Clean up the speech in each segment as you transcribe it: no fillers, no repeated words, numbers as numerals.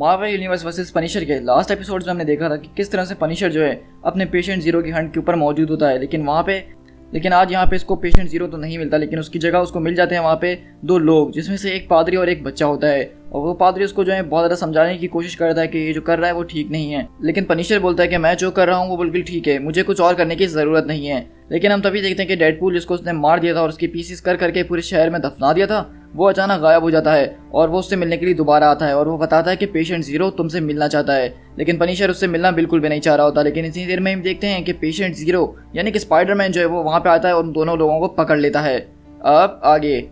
Marvel universe versus Punisher के last episode में हमने देखा था कि किस तरह से पनिशर जो है अपने पेशेंट जीरो की हंट के ऊपर मौजूद होता है, लेकिन आज यहाँ पे इसको पेशेंट जीरो तो नहीं मिलता, लेकिन उसकी जगह उसको मिल जाते हैं वहाँ पे दो लोग, जिसमें से एक पादरी और एक बच्चा होता है। और वो पादरी उसको जो है बहुत ज़्यादा समझाने की कोशिश करता है कि ये जो कर रहा है वो ठीक नहीं है, लेकिन पनिशर बोलता है कि मैं जो कर रहा हूँ वो बिल्कुल ठीक है, मुझे कुछ और करने की ज़रूरत नहीं है। लेकिन हम तभी देखते हैं कि डेडपूल, जिसको उसने मार दिया था और उसके पीसेस कर करके पूरे शहर में दफना दिया था, वो अचानक गायब हो जाता है और वो उससे मिलने के लिए दोबारा आता है और वो बताता है कि पेशेंट जीरो तुमसे मिलना चाहता है। लेकिन पनिशर उससे मिलना बिल्कुल भी नहीं चाह रहा होता। लेकिन इतनी देर में हम देखते हैं कि पेशेंट जीरो यानी कि स्पाइडरमैन जो है वो वहाँ पे आता है और उन दोनों लोगों को पकड़ लेता है। अब आगे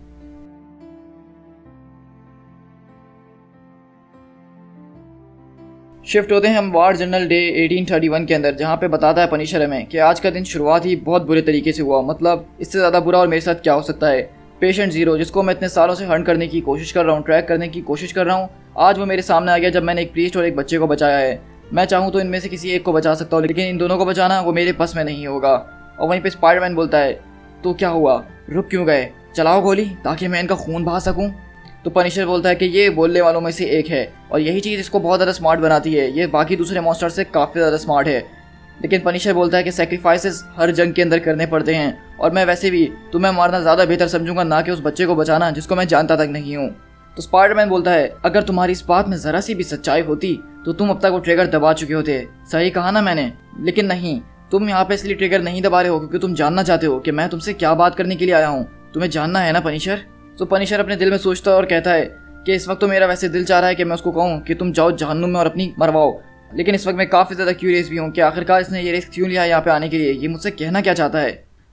शिफ्ट होते हैं हम वार जनरल डे 1831 के अंदर, जहाँ पे बताता है पनिशर हमें कि आज का दिन शुरुआत ही बहुत बुरे तरीके से हुआ, मतलब इससे ज़्यादा बुरा और मेरे साथ क्या हो सकता है। पेशेंट जीरो, जिसको मैं इतने सालों से हंट करने की कोशिश कर रहा हूँ, ट्रैक करने की कोशिश कर रहा हूँ, आज वो मेरे सामने आ गया जब मैंने एक प्रीस्ट और एक बच्चे को बचाया है। मैं चाहूँ तो इनमें से किसी एक को बचा सकता हूँ, लेकिन इन दोनों को बचाना वो मेरे बस में नहीं होगा। और वहीं पे स्पाइडरमैन बोलता है, तो क्या हुआ, रुक क्यों गए, चलाओ गोली ताकि मैं इनका खून बहा सकूँ। तो पनिशर बोलता है कि ये बोलने वालों में से एक है और यही चीज़ इसको बहुत ज़्यादा स्मार्ट बनाती है, ये बाकी दूसरे मॉन्स्टर से काफ़ी ज़्यादा स्मार्ट है। लेकिन पनिशर बोलता है कि सेक्रीफाइसेस हर जंग के अंदर करने पड़ते हैं और मैं वैसे भी तुम्हें मारना ज़्यादा बेहतर समझूंगा, ना कि उस बच्चे को बचाना जिसको मैं जानता तक नहीं हूँ। तो स्पाइडरमैन बोलता है, अगर तुम्हारी इस बात में ज़रा सी भी सच्चाई होती तो तुम अब तक वो ट्रिगर दबा चुके होते। सही कहा ना मैंने? लेकिन नहीं, तुम यहाँ पे इसलिए ट्रिगर नहीं दबा रहे हो क्योंकि तुम जानना चाहते हो कि मैं तुमसे क्या बात करने के लिए आया हूँ। तुम्हें जानना है ना पनिशर? तो पनिशर अपने दिल में सोचता है और कहता है कि इस वक्त तो मेरा वैसे दिल चाह रहा है कि मैं उसको कहूँ कि तुम जाओ जहन्नुम में और अपनी मरवाओ, लेकिन इस वक्त मैं काफ़ी ज़्यादा क्यूरियस भी हूँ कि आखिरकार इसने ये रिस्क क्यों लिया यहाँ पे आने के लिए, ये मुझसे कहना क्या चाहता है।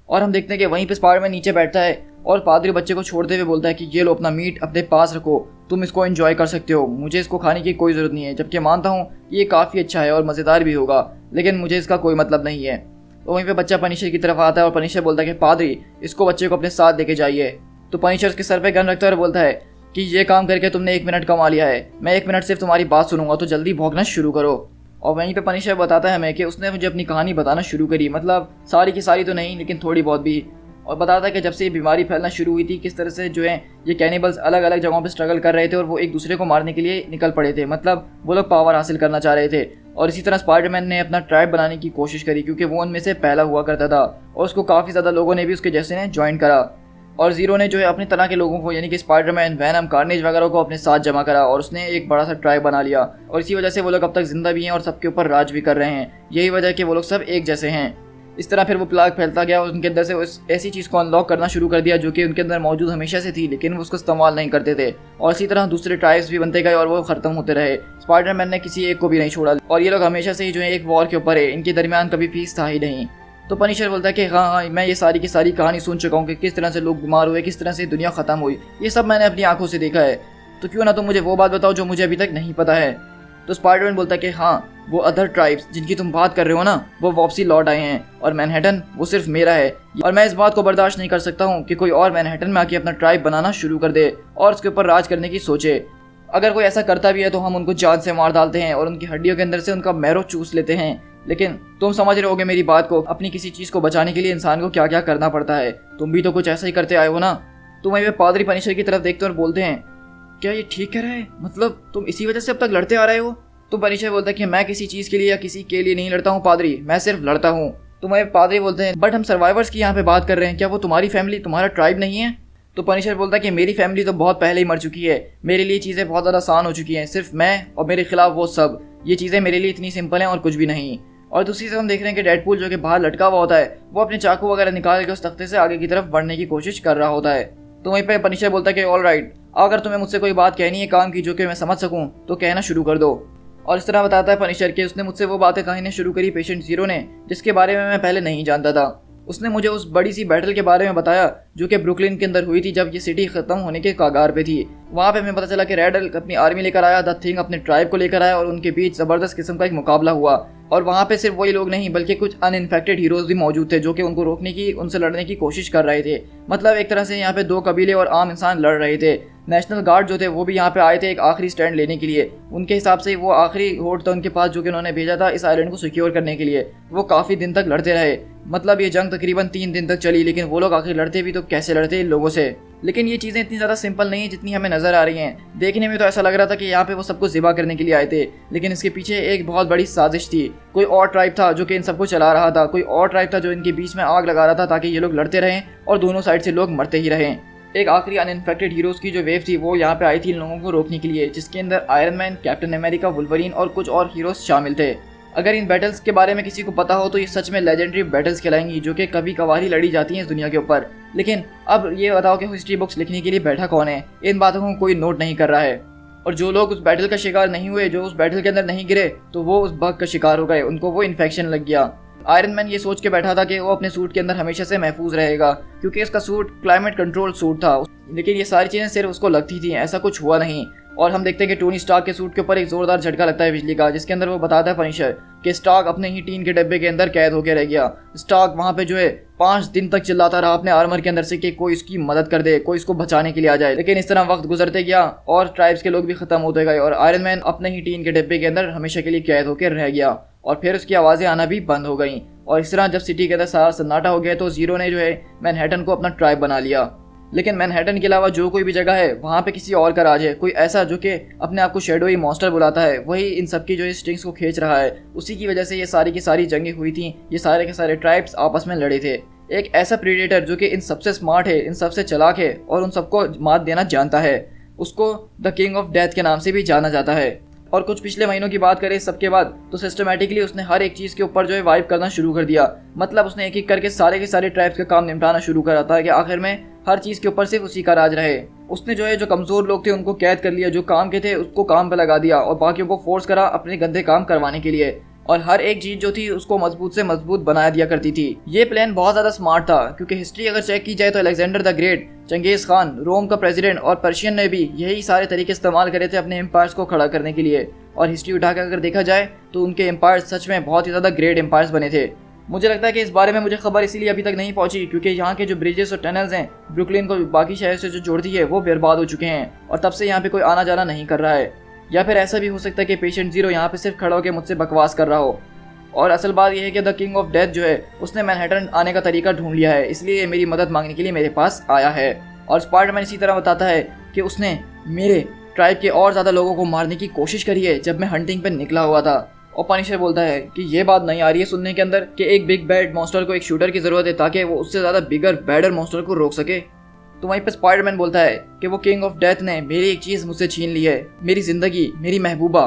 और हम देखते हैं कि वहीं पे स्पाइडरमैन नीचे बैठता है और पादरी बच्चे को छोड़ते हुए बोलता है कि ये लो अपना मीट अपने पास रखो, तुम इसको एंजॉय कर सकते हो, मुझे इसको खाने की कोई ज़रूरत नहीं है, जबकि मानता हूँ ये काफ़ी अच्छा है और मज़ेदार भी होगा, लेकिन मुझे इसका कोई मतलब नहीं है। तो वहीं पर बच्चा पनिशर की तरफ आता है और पनिशर बोलता है कि पादरी, इसको बच्चे को अपने साथ लेके जाइए। तो पनिशर उसके सर पर गन रखता है और बोलता है कि ये काम करके तुमने 1 मिनट कमा लिया है, मैं 1 मिनट सिर्फ तुम्हारी बात सुनूंगा, तो जल्दी भौंकना शुरू करो। और वहीं पे पनिशर बताता है हमें कि उसने मुझे अपनी कहानी बताना शुरू करी, मतलब सारी की सारी तो नहीं लेकिन थोड़ी बहुत भी। और बताता है कि जब से ये बीमारी फैलना शुरू हुई थी किस तरह से जो है ये कैनिबल्स अलग अलग जगहों पे स्ट्रगल कर रहे थे और वो एक दूसरे को मारने के लिए निकल पड़े थे, मतलब वो लोग पावर हासिल करना चाह रहे थे। और इसी तरह स्पाइडरमैन ने अपना ट्राइब बनाने की कोशिश करी क्योंकि वो उनमें से पहला हुआ करता था और उसको काफ़ी ज़्यादा लोगों ने भी उसके जैसे ने ज्वाइन करा। और जीरो ने जो है अपनी तरह के लोगों को यानी कि स्पाइडरमैन, वैनम, कार्नेज वगैरह को अपने साथ जमा करा और उसने एक बड़ा सा ट्राइब बना लिया और इसी वजह से वो लोग अब तक जिंदा भी हैं और सबके ऊपर राज भी कर रहे हैं। यही वजह है कि वो लोग सब एक जैसे हैं। इस तरह फिर वो प्लाग फैलता गया और उनके अंदर से उस ऐसी चीज़ को अनलॉक करना शुरू कर दिया जो कि उनके अंदर मौजूद हमेशा से थी, लेकिन वो उसको इस्तेमाल नहीं करते थे। और इसी तरह दूसरे ट्राइब्स भी बनते गए और वो ख़त्म होते रहे। स्पाइडरमैन ने किसी एक को भी नहीं छोड़ा और ये लोग हमेशा से ही जो है एक वॉर के ऊपर है, इनके दरमियान कभी पीस था ही नहीं। तो पनिशर बोलता है कि हाँ, मैं ये सारी की सारी कहानी सुन चुका हूँ कि किस तरह से लोग बीमार हुए, किस तरह से दुनिया ख़त्म हुई, ये सब मैंने अपनी आंखों से देखा है, तो क्यों ना तुम मुझे वो बात बताओ जो मुझे अभी तक नहीं पता है। तो स्पाइडरमैन बोलता है कि हाँ, वो अदर ट्राइब्स जिनकी तुम बात कर रहे हो ना, वो वापसी लौट आए हैं और मैनहट्टन वो सिर्फ मेरा है और मैं इस बात को बर्दाश्त नहीं कर सकता हूँ कि कोई और मैनहट्टन में आके अपना ट्राइब बनाना शुरू कर दे और उसके ऊपर राज करने की सोचे। अगर कोई ऐसा करता भी है तो हम उनको जान से मार डालते हैं और उनकी हड्डियों के अंदर से उनका मैरो चूस लेते हैं। लेकिन तुम समझ रहे होगे मेरी बात को, अपनी किसी चीज़ को बचाने के लिए इंसान को क्या क्या करना पड़ता है, तुम भी तो कुछ ऐसा ही करते आए हो ना। तो वहीं पे पादरी पनिशर की तरफ देखते हैं और बोलते हैं, क्या ये ठीक कह रहा है, मतलब तुम इसी वजह से अब तक लड़ते आ रहे हो? तो पनिशर बोलता है कि मैं किसी चीज़ के लिए या किसी के लिए नहीं लड़ता हूँ पादरी, मैं सिर्फ लड़ता हूँ। तो वहीं पादरी बोलते हैं, बट हम सर्वाइवर्स की यहाँ पे बात कर रहे हैं, क्या वो तुम्हारी फैमिली, तुम्हारा ट्राइब नहीं है? तो पनिशर बोलता है कि मेरी फैमिली तो बहुत पहले ही मर चुकी है, मेरे लिए चीज़ें बहुत ज़्यादा आसान हो चुकी हैं, सिर्फ मैं और मेरे खिलाफ वो सब, ये चीज़ें मेरे लिए इतनी सिंपल हैं और कुछ भी नहीं। और दूसरी तरफ हम देख रहे हैं कि डेडपूल जो कि बाहर लटका हुआ होता है, वो अपने चाकू वगैरह निकाल के उस तख्ते से आगे की तरफ बढ़ने की कोशिश कर रहा होता है। तो वहीं पे पनिशर बोलता है कि ऑल राइट, अगर तुम्हें मुझसे कोई बात कहनी है काम की जो कि मैं समझ सकूं तो कहना शुरू कर दो। और इस तरह बताता है पनिशर के उसने मुझसे वो बातें कहनी शुरू करी पेशेंट जीरो ने, जिसके बारे में मैं पहले नहीं जानता था। उसने मुझे उस बड़ी सी बैटल के बारे में बताया जो कि ब्रुकलिन के अंदर हुई थी जब ये सिटी खत्म होने के कागार पे थी। वहाँ पे हमें पता चला कि रेड हल्क अपनी आर्मी लेकर आया, द थिंग अपने ट्राइब को लेकर आया और उनके बीच ज़बरदस्त किस्म का एक मुकाबला हुआ। और वहाँ पे सिर्फ वही लोग नहीं बल्कि कुछ अनइन्फेक्टेड हीरोज़ भी मौजूद थे जो कि उनको रोकने की, उनसे लड़ने की कोशिश कर रहे थे। मतलब एक तरह से यहाँ पे 2 कबीले और आम इंसान लड़ रहे थे। नेशनल गार्ड जो थे वो भी यहाँ पे आए थे एक आखिरी स्टैंड लेने के लिए। उनके हिसाब से वो आखिरी होड़ था उनके पास जो कि उन्होंने भेजा था इस आइलैंड को सिक्योर करने के लिए। वो काफ़ी दिन तक लड़ते रहे, मतलब ये जंग तकरीबन 3 दिन तक चली, लेकिन वो लोग आखिर लड़ते भी तो कैसे लड़ते इन लोगों से। लेकिन ये चीज़ें इतनी ज़्यादा सिंपल नहीं है जितनी हमें नज़र आ रही हैं। देखने में तो ऐसा लग रहा था कि यहाँ पे वो सबको ज़िबा करने के लिए आए थे, लेकिन इसके पीछे एक बहुत बड़ी साजिश थी। कोई और ट्राइब था जो कि इन सबको चला रहा था, कोई और ट्राइब था जो इनके बीच में आग लगा रहा था ताकि ये लोग लड़ते रहें और दोनों साइड से लोग मरते ही रहें। एक आखिरी अनइन्फेक्टेड हीरोज़ की जो वेव थी वो यहाँ पे आई थी इन लोगों को रोकने के लिए, जिसके अंदर iron man, captain America, Wolverine और कुछ और हीरोज़ शामिल थे। अगर इन बैटल्स के बारे में किसी को पता हो तो ये सच में लेजेंडरी बैटल्स कहलाएंगी, जो कि कभी कभार ही लड़ी जाती हैं इस दुनिया के ऊपर। लेकिन अब ये बताओ कि हिस्ट्री बुक्स लिखने के लिए बैठा कौन है? इन बातों को कोई नोट नहीं कर रहा है। और जो लोग उस बैटल का शिकार नहीं हुए, जो उस बैटल के अंदर नहीं गिरे, तो वो उस बग का शिकार हो गए, उनको वो इन्फेक्शन लग गया। आयरन मैन ये सोच के बैठा था कि वो अपने सूट के अंदर हमेशा से महफूज रहेगा, क्योंकि इसका सूट क्लाइमेट कंट्रोल सूट था। लेकिन ये सारी चीज़ें सिर्फ उसको लगती थी, ऐसा कुछ हुआ नहीं। और हम देखते हैं कि टोनी स्टार्क के सूट के ऊपर एक जोरदार झटका लगता है बिजली का, जिसके अंदर वो बताता है पनिशर कि स्टार्क अपने ही टीन के डब्बे के अंदर कैद होकर रह गया। स्टार्क वहाँ पे जो है 5 दिन तक चिल्लाता रहा अपने आर्मर के अंदर से कि कोई इसकी मदद कर दे, कोई इसको बचाने के लिए आ जाए। लेकिन इस तरह वक्त गुजरते गया और ट्राइब्स के लोग भी खत्म होते गए और आयरन मैन अपने ही टीन के डब्बे के अंदर हमेशा के लिए कैद होकर रह गया। और फिर उसकी आवाज़ें आना भी बंद हो गई। और इस तरह जब सिटी के अंदर सारा सन्नाटा हो गया तो जीरो ने जो है मैनहट्टन को अपना ट्राइब बना लिया। लेकिन मैनहट्टन के अलावा जो कोई भी जगह है वहाँ पे किसी और का राज है, कोई ऐसा जो कि अपने आप को शैडोई मॉन्स्टर बुलाता है, वही इन सबकी जो स्ट्रिंग्स को खींच रहा है। उसी की वजह से ये सारी की सारी जंगें हुई थी, ये सारे के सारे ट्राइब्स आपस में लड़े थे। एक ऐसा प्रीडेटर जो कि इन सबसे स्मार्ट है, इन सबसे चालाक है और उन सबको मात देना जानता है, उसको द किंग ऑफ डेथ के नाम से भी जाना जाता है। और कुछ पिछले महीनों की बात करें सबके बाद तो सिस्टमेटिकली उसने हर एक चीज़ के ऊपर जो है वाइप करना शुरू कर दिया। मतलब उसने एक एक करके सारे के सारे ट्राइब्स का काम निपटाना शुरू करा था कि आखिर में हर चीज़ के ऊपर सिर्फ उसी का राज रहे। उसने जो है जो कमज़ोर लोग थे उनको कैद कर लिया, जो काम के थे उसको काम पे लगा दिया और बाकियों को फोर्स करा अपने गंदे काम करवाने के लिए। और हर एक चीज़ जो थी उसको मजबूत से मजबूत बनाया दिया करती थी। ये प्लान बहुत ज़्यादा स्मार्ट था, क्योंकि हिस्ट्री अगर चेक की जाए तो Alexander the great, Genghis Khan, Rome का प्रेसिडेंट और पर्शियन ने भी यही सारे तरीके इस्तेमाल करे थे अपने एम्पायर्स को खड़ा करने के लिए। और हिस्ट्री उठाकर अगर देखा जाए तो उनके एम्पायर्स सच में बहुत ही ज़्यादा ग्रेट एम्पायर्स बने थे। मुझे लगता है कि इस बारे में मुझे खबर इसीलिए अभी तक नहीं पहुंची क्योंकि यहाँ के जो ब्रिजेस और टनल्स हैं ब्रुकलिन को बाकी शहर से जो जोड़ती है वो बर्बाद हो चुके हैं और तब से यहाँ पे कोई आना जाना नहीं कर रहा है। या फिर ऐसा भी हो सकता है कि पेशेंट जीरो यहाँ पे सिर्फ खड़ा होकर मुझसे बकवास कर रहा हो। और असल बात यह है कि द किंग ऑफ डेथ जो है उसने मैनहट्टन आने का तरीका ढूंढ लिया है, इसलिए मेरी मदद मांगने के लिए मेरे पास आया है। और स्पाइडरमैन इसी तरह बताता है कि उसने मेरे ट्राइब के और ज़्यादा लोगों को मारने की कोशिश करी है जब मैं हंटिंग पे निकला हुआ था। और पनिशर बोलता है कि ये बात नहीं आ रही है सुनने के अंदर कि एक बिग बैड मॉन्स्टर को एक शूटर की ज़रूरत है ताकि वो उससे ज़्यादा बिगर बैडर मॉन्स्टर को रोक सके। तो वहीं पर स्पाइडरमैन बोलता है कि वो किंग ऑफ डेथ ने मेरी एक चीज़ मुझसे छीन ली है, मेरी ज़िंदगी, मेरी महबूबा।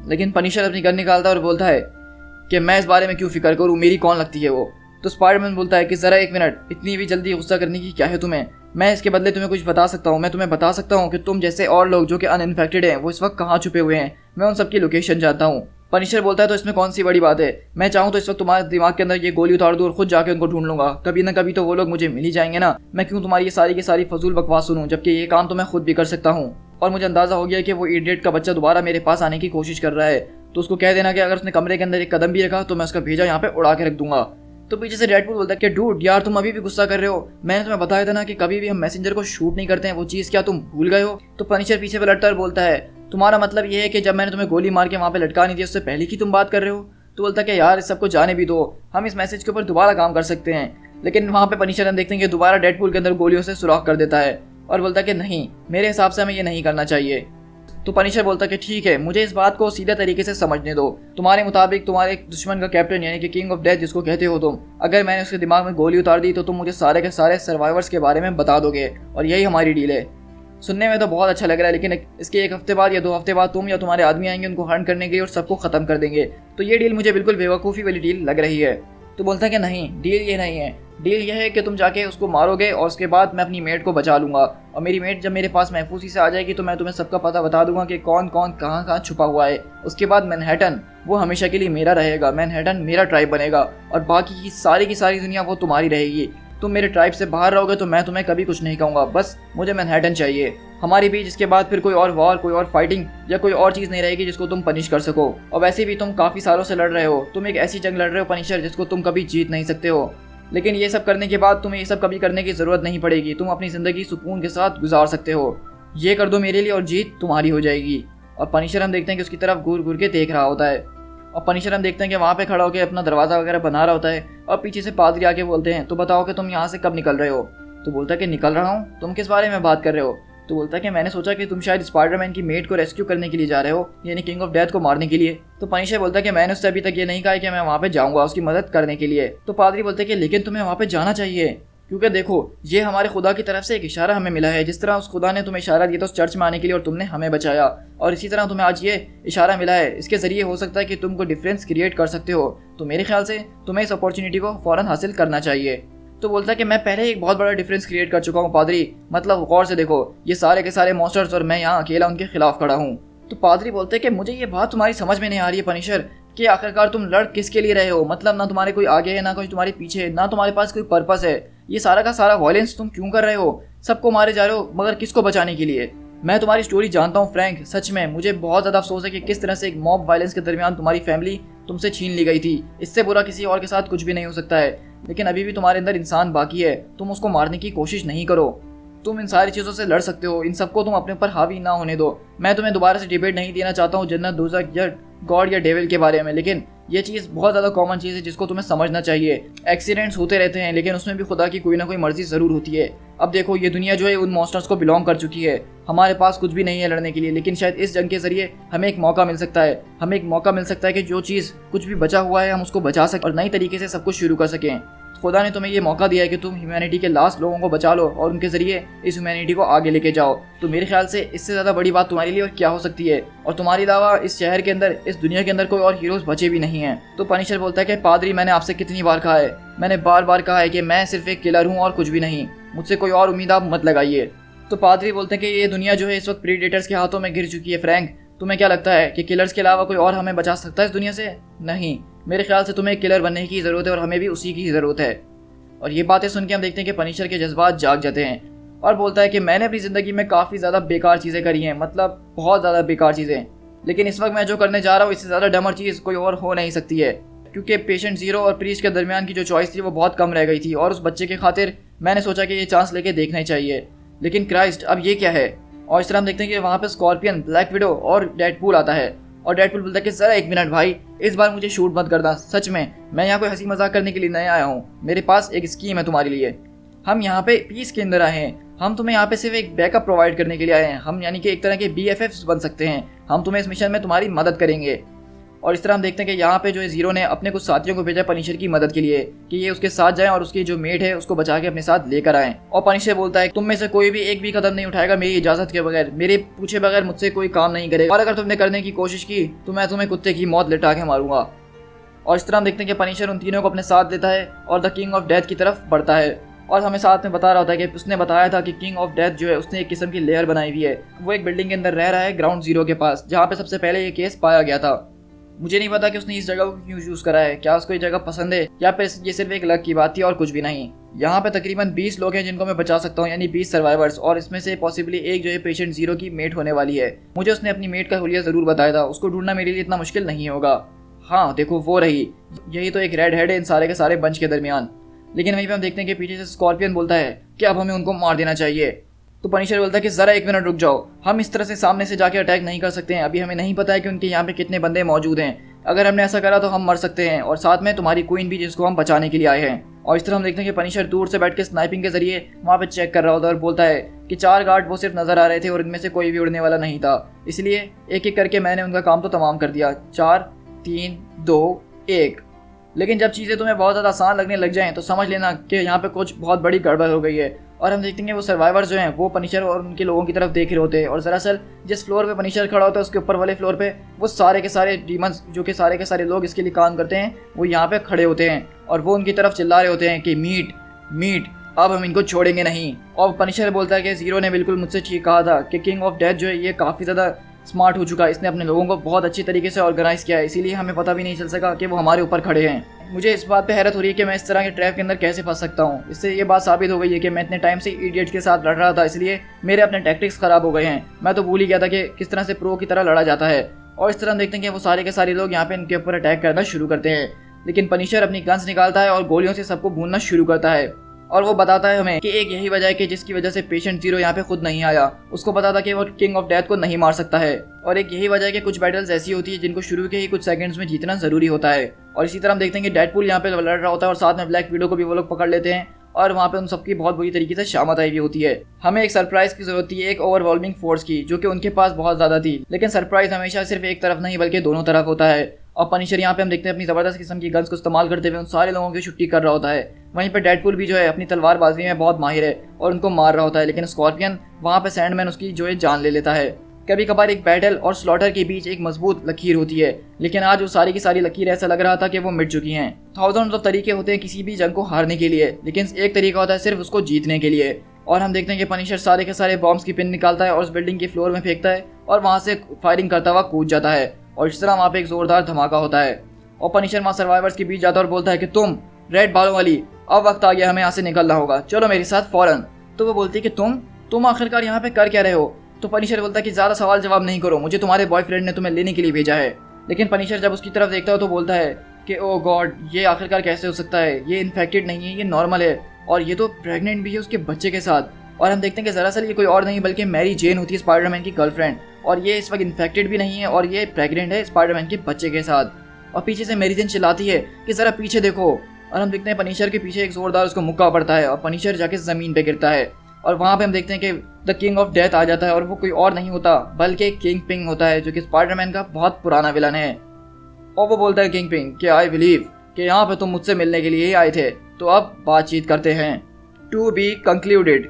लेकिन पनिशर अपनी गन निकालता है और बोलता है कि मैं इस बारे में क्यों फिक्र करूँ, मेरी कौन लगती है वो। तो स्पाइडरमैन बोलता है कि ज़रा एक मिनट, इतनी भी जल्दी गुस्सा करने की क्या है तुम्हें? मैं इसके बदले तुम्हें कुछ बता सकता हूँ। मैं तुम्हें बता सकता हूँ कि तुम जैसे और लोग जो कि अनइन्फेक्टेड हैं वो इस वक्त कहाँ छुपे हुए हैं। मैं उन सबकी लोकेशन जानता हूँ। पनिशर बोलता है तो इसमें कौन सी बड़ी बात है? मैं चाहूँ तो इस वक्त तुम्हारे दिमाग के अंदर ये गोली उतार दूँ और खुद जाके उनको ढूंढ लूँगा। कभी ना कभी तो वो लोग मुझे मिल ही जाएंगे ना। मैं क्यों तुम्हारी ये सारी की सारी फजूल बकवास सुनूँ, जबकि ये काम तो मैं खुद भी कर सकता हूँ। और मुझे अंदाज़ा हो गया कि वो इडियट का बच्चा दोबारा मेरे पास आने की कोशिश कर रहा है, तो उसको कह देना कि अगर उसने कमरे के अंदर एक कदम भी रखा तो मैं उसका भेजा यहाँ पे उड़ा के रख दूंगा। तो पीछे से डेडपूल बोलता है कि डूड यार तुम अभी भी गुस्सा कर रहे हो, मैंने तुम्हें बताया था ना कि कभी भी हम मैसेंजर को शूट नहीं करते हैं, वो चीज़ क्या तुम भूल गए हो? तो पनिशर पीछे पे लटता और बोलता है तुम्हारा मतलब ये है कि जब मैंने तुम्हें गोली मार के वहाँ पे लटका नहीं दी उससे पहले की तुम बात कर रहे हो? तो बोलता है कि यार इस सबको जाने भी दो, हम इस मैसेज के ऊपर दोबारा काम कर सकते हैं। लेकिन वहाँ पे पनिशर हम देखते हैं कि दोबारा डेडपूल के अंदर गोलियों से सुराख कर देता है और बोलता है कि नहीं, मेरे हिसाब से हमें ये नहीं करना चाहिए। तो पनिशर बोलता है कि ठीक है, मुझे इस बात को सीधे तरीके से समझने दो। तुम्हारे मुताबिक तुम्हारे दुश्मन का कैप्टन यानी कि किंग ऑफ डेथ जिसको कहते हो तुम, अगर मैंने उसके दिमाग में गोली उतार दी तो तुम मुझे सारे के सारे सर्वाइवर्स के बारे में बता दोगे और यही हमारी डील है। सुनने में तो बहुत अच्छा लग रहा है, लेकिन इसके 1 हफ्ते बाद या 2 हफ्ते बाद तुम या तुम्हारे आदमी आएंगे उनको हंट करने के लिए और सबको ख़त्म कर देंगे। तो ये डील मुझे बिल्कुल बेवकूफ़ी वाली डील लग रही है। तो बोलता है कि नहीं, डील ये नहीं है। डील यह है कि तुम जाके उसको मारोगे और उसके बाद मैं अपनी मेट को बचा लूँगा और मेरी मेट जब मेरे पास महफूजी से आ जाएगी तो मैं तुम्हें सबका पता बता दूंगा कि कौन कौन कहाँ कहाँ छुपा हुआ है। उसके बाद मैनहट्टन वो हमेशा के लिए मेरा रहेगा, मैनहट्टन मेरा ट्राइब बनेगा और बाकी की सारी दुनिया वो तुम्हारी रहेगी। तुम मेरे ट्राइब से बाहर रहोगे तो मैं तुम्हें कभी कुछ नहीं कहूँगा, बस मुझे मैनहट्टन चाहिए हमारे बीच। इसके बाद फिर कोई और वॉर, कोई और फाइटिंग या कोई और चीज़ नहीं रहेगी जिसको तुम पनिश कर सको। और वैसे भी तुम काफ़ी सालों से लड़ रहे हो, तुम एक ऐसी जंग लड़ रहे हो पनिशर जिसको तुम कभी जीत नहीं सकते हो। लेकिन ये सब करने के बाद तुम्हें ये सब कभी करने की ज़रूरत नहीं पड़ेगी, तुम अपनी ज़िंदगी सुकून के साथ गुजार सकते हो। ये कर दो मेरे लिए और जीत तुम्हारी हो जाएगी। और पनिशर हम देखते हैं कि उसकी तरफ घूर घूर के देख रहा होता है और पनिशर हम देखते हैं कि वहाँ पे खड़ा होकर अपना दरवाज़ा वगैरह बना रहा होता है और पीछे से पादरी आके बोलते हैं तो बताओ कि तुम यहाँ से कब निकल रहे हो? तो बोलता है कि निकल रहा हूँ, तुम किस बारे में बात कर रहे हो? तो बोलता है कि मैंने सोचा कि तुम शायद स्पाइडरमैन की मेट को रेस्क्यू करने के लिए जा रहे हो, यानी किंग ऑफ डेथ को मारने के लिए। तो पनिशर बोलता है कि मैंने उससे अभी तक ये नहीं कहा कि मैं वहाँ पे जाऊँगा उसकी मदद करने के लिए। तो पादरी बोलते हैं कि लेकिन तुम्हें वहाँ पे जाना चाहिए, क्योंकि देखो ये हमारे खुदा की तरफ से एक इशारा हमें मिला है। जिस तरह उस खुदा ने तुम्हें इशारा दिया था उस चर्च में आने के लिए और तुमने हमें बचाया, और इसी तरह तुम्हें आज ये इशारा मिला है। इसके जरिए हो सकता है कि तुम कोई डिफरेंस क्रिएट कर सकते हो। तो मेरे ख्याल से तुम्हें इस अपॉर्चुनिटी को फ़ौरन हासिल करना चाहिए। तो बोलता है कि मैं पहले एक बहुत बड़ा डिफरेंस क्रिएट कर चुका हूँ पादरी, मतलब गौर से देखो, ये सारे के सारे मॉन्स्टर्स और मैं यहाँ अकेला उनके खिलाफ खड़ा हूँ। तो पादरी बोलते हैं कि मुझे ये बात तुम्हारी समझ में नहीं आ रही है पनिशर, कि आखिरकार तुम लड़ किसके लिए रहे हो? मतलब ना तुम्हारे कोई आगे है, ना कोई तुम्हारे पीछे है, ना तुम्हारे पास कोई पर्पस है। ये सारा का सारा वायलेंस तुम क्यों कर रहे हो? सबको मारे जा रहे हो, मगर किसको बचाने के लिए? मैं तुम्हारी स्टोरी जानता हूँ फ्रैंक, सच में मुझे बहुत ज़्यादा अफसोस है कि किस तरह से एक मॉब वायलेंस के दरमियान तुम्हारी फैमिली तुमसे छीन ली गई थी। इससे बुरा किसी और के साथ कुछ भी नहीं हो सकता है, लेकिन अभी भी तुम्हारे अंदर इंसान बाकी है। तुम उसको मारने की कोशिश नहीं करो। तुम इन सारी चीज़ों से लड़ सकते हो, इन सबको तुम अपने ऊपर हावी ना होने दो। मैं तुम्हें दोबारा से डिबेट नहीं देना चाहता हूँ जन्नत दोज़ख या गॉड या डेविल के बारे में, लेकिन ये चीज़ बहुत ज़्यादा कॉमन चीज़ है जिसको तुम्हें समझना चाहिए। एक्सीडेंट्स होते रहते हैं, लेकिन उसमें भी खुदा की कोई ना कोई मर्जी ज़रूर होती है। अब देखो ये दुनिया जो है उन मॉन्स्टर्स को बिलोंग कर चुकी है। हमारे पास कुछ भी नहीं है लड़ने के लिए, लेकिन शायद इस जंग के जरिए हमें एक मौका मिल सकता है। हमें एक मौका मिल सकता है कि जो चीज़ कुछ भी बचा हुआ है हम उसको बचा सकें और नई तरीके से सब कुछ शुरू कर सकें। खुदा ने तुम्हें ये मौका दिया है कि तुम ह्यूमैनिटी के लास्ट लोगों को बचा लो और उनके जरिए इस ह्यूमैनिटी को आगे लेके जाओ। तो मेरे ख्याल से इससे ज़्यादा बड़ी बात तुम्हारे लिए और क्या हो सकती है? और तुम्हारी अलावा इस शहर के अंदर, इस दुनिया के अंदर कोई और हीरोज बचे भी नहीं हैं। तो पनिशर बोलता है कि पादरी मैंने आपसे कितनी बार कहा है, मैंने बार बार कहा है कि मैं सिर्फ एक किलर हूँ और कुछ भी नहीं, मुझसे कोई और उम्मीद आप मत लगाइए। तो पादरी बोलते हैं कि ये दुनिया जो है इस वक्त प्रीडेटर्स के हाथों में गिर चुकी है फ्रैंक। तुम्हें क्या लगता है कि किलर्स के अलावा कोई और हमें बचा सकता है इस दुनिया से? नहीं, मेरे ख्याल से तुम्हें एक किलर बनने की ज़रूरत है और हमें भी उसी की ज़रूरत है। और ये बातें सुन के हम देखते हैं कि पनिशर के जज्बात जाग जाते हैं और बोलता है कि मैंने अपनी ज़िंदगी में काफ़ी ज़्यादा बेकार चीज़ें करी हैं, मतलब बहुत ज़्यादा बेकार चीज़ें, लेकिन इस वक्त मैं जो करने जा रहा हूँ इससे ज़्यादा डमर चीज़ कोई और हो नहीं सकती है। क्योंकि पेशेंट ज़ीरो और प्रीस्ट के दरमियान की जो चॉइस थी वो बहुत कम रह गई थी और उस बच्चे के खातिर मैंने सोचा कि ये चांस लेके देखना ही चाहिए। लेकिन क्राइस्ट, अब ये क्या है? और इस तरह हम देखते हैं कि वहाँ पे स्कॉर्पियन, ब्लैक विडो और डेडपूल आता है और डेडपूल बोलता है कि ज़रा एक मिनट भाई, इस बार मुझे शूट मत करना, सच में मैं यहाँ कोई हंसी मजाक करने के लिए नहीं आया हूँ। मेरे पास एक स्कीम है तुम्हारे लिए। हम यहाँ पे पीस के अंदर आए हैं, हम तुम्हें यहाँ पे सिर्फ एक बैकअप प्रोवाइड करने के लिए आए हैं। हम यानी कि एक तरह के BFFs बन सकते हैं। हम तुम्हें इस मिशन में तुम्हारी मदद करेंगे। और इस तरह हम देखते हैं कि यहाँ पे जो है ज़ीरो ने अपने कुछ साथियों को भेजा पनिशर की मदद के लिए कि ये उसके साथ जाएं और उसकी जो मेट है उसको बचा के अपने साथ लेकर आएं। और पनिशर बोलता है तुम में से कोई भी एक भी कदम नहीं उठाएगा मेरी इजाज़त के बगैर, मेरे पूछे बगैर मुझसे कोई काम नहीं करेगा, और अगर तुमने करने की कोशिश की तो मैं तुम्हें कुत्ते की मौत लिटा के मारूंगा। और इस तरह हम देखते हैं कि पनिशर उन तीनों को अपने साथ लेता है और द किंग ऑफ डेथ की तरफ बढ़ता है और हमें साथ में बता रहा होता है कि उसने बताया था कि किंग ऑफ डेथ जो है उसने एक किस्म की लेयर बनाई हुई है। वो एक बिल्डिंग के अंदर रह रहा है ग्राउंड ज़ीरो के पास, जहाँ पे सबसे पहले ये केस पाया गया था। मुझे नहीं पता कि उसने इस जगह को क्यों चूज़ करा है, क्या उसको ये जगह पसंद है या फिर ये सिर्फ एक लक की बात थी और कुछ भी नहीं। यहाँ पे तकरीबन 20 लोग हैं जिनको मैं बचा सकता हूँ, यानी 20 सर्वाइवर्स, और इसमें से पॉसिबली एक जो है पेशेंट ज़ीरो की मेट होने वाली है। मुझे उसने अपनी मेट का हुलिया ज़रूर बताया था, उसको ढूंढना मेरे लिए इतना मुश्किल नहीं होगा। हाँ देखो वो रही, यही तो एक रेड हेड है इन सारे के सारे बंच के दरमियान। लेकिन वहीं पे हम देखते हैं कि पीछे से स्कॉर्पियन बोलता है कि अब हमें उनको मार देना चाहिए। तो पनिशर बोलता है कि ज़रा एक मिनट रुक जाओ, हम इस तरह से सामने से जाके अटैक नहीं कर सकते हैं, अभी हमें नहीं पता है कि उनके यहाँ पे कितने बंदे मौजूद हैं। अगर हमने ऐसा करा तो हम मर सकते हैं, और साथ में तुम्हारी क्वीन भी जिसको हम बचाने के लिए आए हैं। और इस तरह हम देखते हैं कि पनिशर दूर से बैठ के स्नाइपिंग के जरिए वहाँ पे चेक कर रहा होता है और बोलता है कि 4 गार्ड वो सिर्फ नज़र आ रहे थे और इनमें से कोई भी उड़ने वाला नहीं था, इसलिए एक एक करके मैंने उनका काम तो तमाम कर दिया। 4 3 2 1। लेकिन जब चीज़ें तुम्हें बहुत ज़्यादा आसान लगने लग जाएं तो समझ लेना कि यहाँ पे कुछ बहुत बड़ी गड़बड़ हो गई है। और हम देखते हैं वो सर्वाइवर्स जो हैं वो पनिशर और उनके लोगों की तरफ देख रहे होते हैं, और दरअसल जिस फ्लोर पे पनिशर खड़ा होता है उसके ऊपर वाले फ्लोर पे वो सारे के सारे डीमंस, जो कि सारे के सारे लोग इसके लिए काम करते हैं, वो यहाँ पे खड़े होते हैं और वो उनकी तरफ चिल्ला रहे होते हैं कि मीट मीट, अब हम इनको छोड़ेंगे नहीं। और पनिशर बोलता है कि ज़ीरो ने बिल्कुल मुझसे ठीक कहा था कि किंग ऑफ डेथ जो है ये काफ़ी ज़्यादा स्मार्ट हो चुका है, इसने अपने लोगों को बहुत अच्छी तरीके से ऑर्गेनाइज किया है, इसीलिए हमें पता भी नहीं चल सका कि वो हमारे ऊपर खड़े हैं। मुझे इस बात पे हैरत हो रही है कि मैं इस तरह के ट्रैप के अंदर कैसे फंस सकता हूँ। इससे ये बात साबित हो गई है कि मैं इतने टाइम से इडियट्स के साथ लड़ रहा था, इसलिए मेरे अपने टैक्टिक्स ख़राब हो गए हैं। मैं तो भूल ही गया था कि किस तरह से प्रो की तरह लड़ा जाता है। और इस तरह हम देखते हैं कि वो सारे के सारे लोग यहाँ पे इनके ऊपर अटैक करना शुरू करते हैं, लेकिन पनिशर अपनी गन्स निकालता है और गोलियों से सबको भूनना शुरू करता है। और वो बताता है हमें कि एक यही वजह है कि जिसकी वजह से पेशेंट ज़ीरो यहाँ पे खुद नहीं आया। उसको पता था कि वो किंग ऑफ डेथ को नहीं मार सकता है, और एक यही वजह है कि कुछ बैटल्स ऐसी होती है जिनको शुरू के ही कुछ सेकंड्स में जीतना ज़रूरी होता है। और इसी तरह हम देखते हैं कि डेडपूल यहाँ पे लड़ रहा होता है और साथ में ब्लैक विडो को भी वो लोग पकड़ लेते हैं और वहाँ पे उन सबकी बहुत बुरी तरीके से शामत आई हुई होती है। हमें एक सरप्राइज की जरूरत थी, एक ओवरवेलमिंग फोर्स की, जो कि उनके पास बहुत ज़्यादा थी। लेकिन सरप्राइज हमेशा सिर्फ एक तरफ नहीं बल्कि दोनों तरफ होता है। और पनिशर यहाँ पे हम देखते हैं अपनी ज़बरदस्त किस्म की गन्स को इस्तेमाल करते हुए उन सारे लोगों की छुट्टी कर रहा होता है। वहीं पे डेडपूल भी जो है अपनी तलवारबाजी में बहुत माहिर है और उनको मार रहा होता है। लेकिन स्कॉर्पियन वहाँ पे सैंडमैन उसकी जो है जान ले लेता है। कभी कभार एक बैटल और स्लॉटर के बीच एक मजबूत लकीर होती है, लेकिन आज वो सारी की सारी लकीर ऐसा लग रहा था कि वो मिट चुकी हैं। थाउजेंड्स ऑफ तरीके होते हैं किसी भी जंग को हारने के लिए, लेकिन एक तरीका होता है सिर्फ उसको जीतने के लिए। और हम देखते हैं कि पनिशर सारे के सारे बॉम्ब्स की पिन निकालता है और उस बिल्डिंग के फ्लोर में फेंकता है और वहाँ से फायरिंग करता हुआ कूद जाता है। और इस तरह वहाँ पे एक जोरदार धमाका होता है और पनिशर वहाँ सर्वाइवर्स के बीच जाता है और बोलता है कि तुम रेड बालों वाली, अब वक्त आ गया, हमें यहाँ से निकलना होगा, चलो मेरे साथ फौरन। तो वो बोलती है कि तुम आखिरकार यहाँ पे कर क्या रहे हो। तो पनिशर बोलता है कि ज़्यादा सवाल जवाब नहीं करो, मुझे तुम्हारे बॉयफ्रेंड ने तुम्हें लेने के लिए भेजा है। लेकिन पनिशर जब उसकी तरफ देखता है तो बोलता है कि ओ गॉड, ये आखिरकार कैसे हो सकता है, ये इन्फेक्टेड नहीं है, ये नॉर्मल है और ये तो प्रेग्नेंट भी है उसके बच्चे के साथ। और हम देखते हैं कि दरअसल ये कोई और नहीं बल्कि मैरी जेन होती है स्पाइडरमैन की गर्लफ्रेंड, और ये इस वक्त इन्फेक्टेड भी नहीं है और ये प्रेग्नेंट है स्पाइडरमैन के बच्चे के साथ। और पीछे से मैरी जेन चिल्लाती है कि ज़रा पीछे देखो, और हम देखते हैं पनिशर के पीछे एक जोरदार उसको मुक्का पड़ता है और पनिशर जाके ज़मीन पे गिरता है। और वहाँ पे हम देखते हैं कि द किंग ऑफ डेथ आ जाता है और वो कोई और नहीं होता बल्कि किंग पिंग होता है, जो कि स्पाइडरमैन का बहुत पुराना विलन है। और वो बोलता है किंग पिंग कि आई बिलीव कि यहाँ पे तुम मुझसे मिलने के लिए ही आए थे, तो अब बातचीत करते हैं। To be concluded.